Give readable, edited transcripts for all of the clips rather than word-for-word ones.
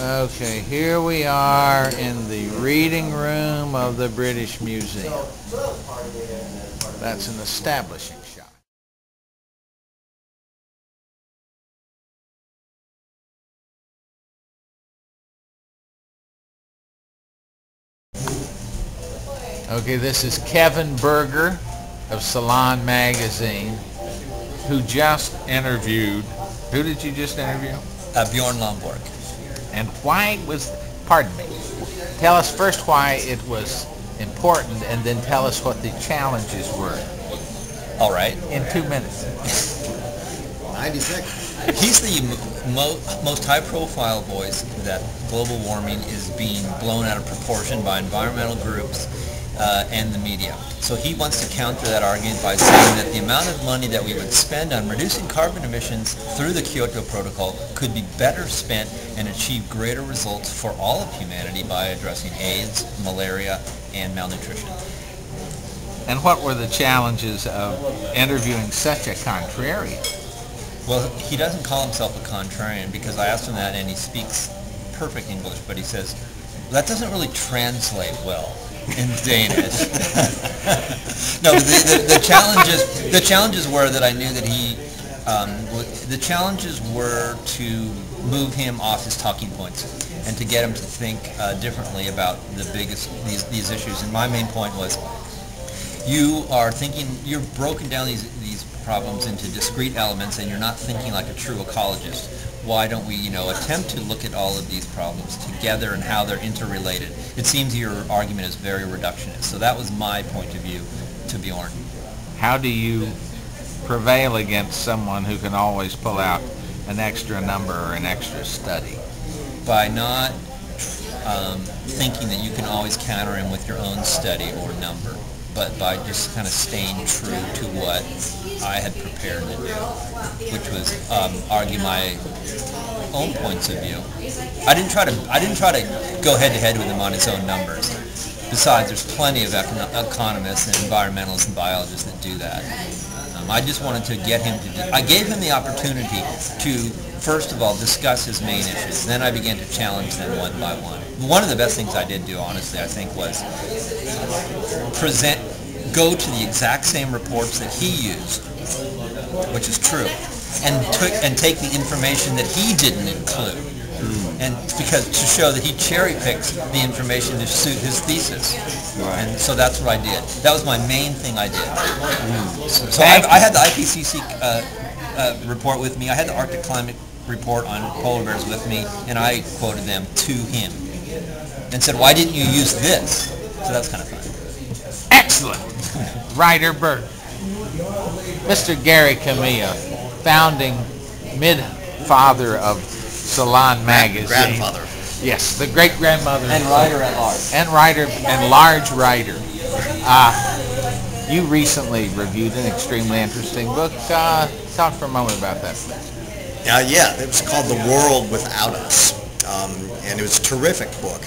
Okay, here we are in the reading room of the British Museum. That's an establishing shot. Okay, this is Kevin Berger of Salon magazine, who just interviewed, who did you just interview? Bjorn Lomborg. And why was, pardon me, tell us first why it was important and then tell us what the challenges were. All right. In 2 minutes. 90 seconds. He's the most high-profile voice that global warming is being blown out of proportion by environmental groups and the media. So he wants to counter that argument by saying that the amount of money that we would spend on reducing carbon emissions through the Kyoto Protocol could be better spent and achieve greater results for all of humanity by addressing AIDS, malaria, and malnutrition. And what were the challenges of interviewing such a contrarian? Well, he doesn't call himself a contrarian because I asked him that and he speaks perfect English, but he says, that doesn't really translate well in Danish. No, the challenges were that I knew that he, the challenges were to move him off his talking points and to get him to think differently about the biggest, these issues. And my main point was, you've broken down these problems into discrete elements and you're not thinking like a true ecologist. Why don't we, attempt to look at all of these problems together and how they're interrelated? It seems your argument is very reductionist. So that was my point of view to Bjorn. How do you prevail against someone who can always pull out an extra number or an extra study? By not thinking that you can always counter him with your own study or number, but by just kind of staying true to what I had prepared to do, which was argue my own points of view. I didn't try to go head to head with him on his own numbers. Besides, there's plenty of economists and environmentalists and biologists that do that. I just wanted to get him to. I gave him the opportunity to, first of all, discuss his main issues. Then I began to challenge them one by one. One of the best things I did do, honestly, I think, was go to the exact same reports that he used, which is true, and take the information that he didn't include, and because to show that he cherry picks the information to suit his thesis, and so that's what I did. That was my main thing I did. So I had the IPCC report with me. I had the Arctic Climate Report on polar bears with me, and I quoted them to him and said, "Why didn't you use this?" So that's kind of fun. Excellent. Ryder Berg. Mr. Gary Camilla, founding mid-father of Salon magazine. Grandfather. Yes, the great-grandmother. And writer at large. And writer, and large writer. You recently reviewed an extremely interesting book. Talk for a moment about that. Yeah, it was called The World Without Us, and it was a terrific book.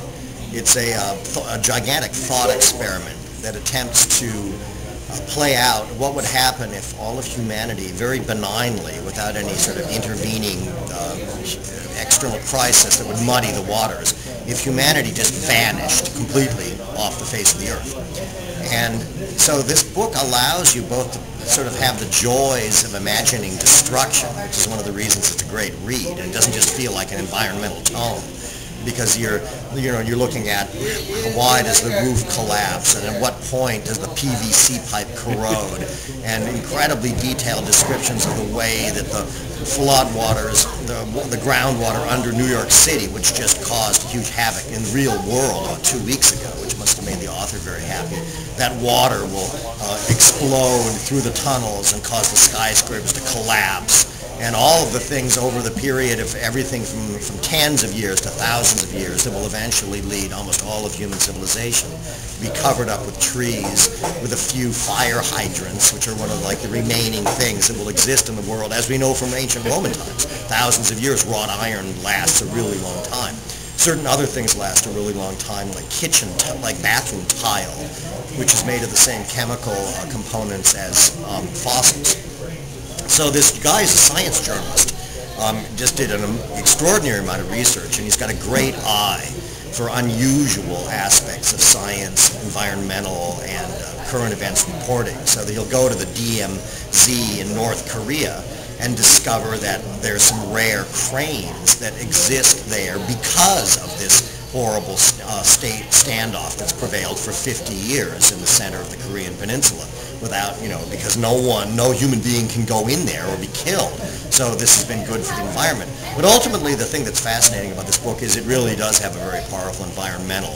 It's a gigantic thought experiment that attempts to play out what would happen if all of humanity, very benignly, without any sort of intervening external crisis that would muddy the waters, if humanity just vanished completely off the face of the earth. And so this book allows you both to sort of have the joys of imagining destruction, which is one of the reasons it's a great read, and it doesn't just feel like an environmental tome, because you're looking at why does the roof collapse and at what point does the PVC pipe corrode, and incredibly detailed descriptions of the way that the flood waters, the groundwater under New York City, which just caused huge havoc in the real world about 2 weeks ago, which must have made the author very happy. That water will explode through the tunnels and cause the skyscrapers to collapse. And all of the things over the period of everything from tens of years to thousands of years that will eventually lead almost all of human civilization to be covered up with trees, with a few fire hydrants, which are one of the remaining things that will exist in the world, as we know from ancient Roman times. Thousands of years, wrought iron lasts a really long time. Certain other things last a really long time, like bathroom tile, which is made of the same chemical components as fossils. So this guy is a science journalist, just did an extraordinary amount of research, and he's got a great eye for unusual aspects of science, environmental, and current events reporting. So that he'll go to the DMZ in North Korea and discover that there's some rare cranes that exist there because of this horrible state standoff that's prevailed for 50 years in the center of the Korean Peninsula without, because no human being can go in there or be killed. So this has been good for the environment. But ultimately, the thing that's fascinating about this book is it really does have a very powerful environmental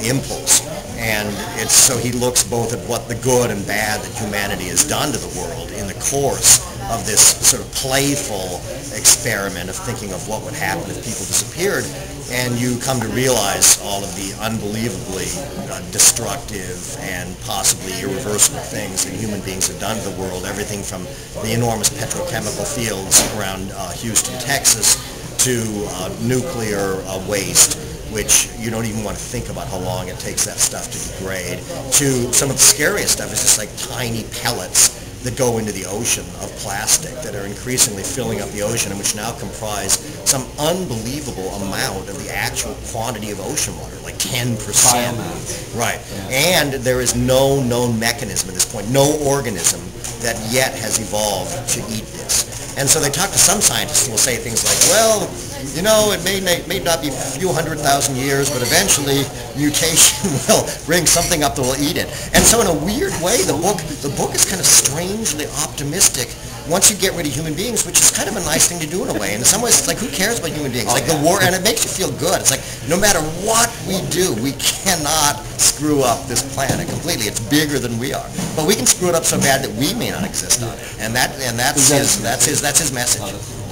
impulse. And so he looks both at what the good and bad that humanity has done to the world in the course of this sort of playful experiment of thinking of what would happen if people disappeared, and you come to realize all of the unbelievably destructive and possibly irreversible things that human beings have done to the world, everything from the enormous petrochemical fields around Houston, Texas, to nuclear waste, which you don't even want to think about how long it takes that stuff to degrade, to some of the scariest stuff is just like tiny pellets that go into the ocean of plastic that are increasingly filling up the ocean and which now comprise some unbelievable amount of the actual quantity of ocean water, like 10%. Right. Yeah. And there is no known mechanism at this point, no organism that yet has evolved to eat this. And so they talk to some scientists who will say things like, well, it may not be a few 100,000 years, but eventually mutation will bring something up that will eat it. And so in a weird way, the book is kind of strangely optimistic once you get rid of human beings, which is kind of a nice thing to do in a way. And in some ways, it's like, who cares about human beings? Like the war, and it makes you feel good. It's like, no matter what we do, we cannot screw up this planet completely. It's bigger than we are. But we can screw it up so bad that we may not exist on it. And that's his message,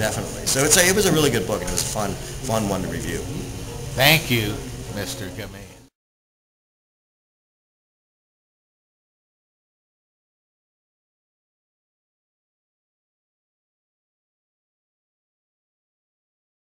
definitely. So it was a really good book, and it was a fun one to review. Thank you, Mr. Gamay.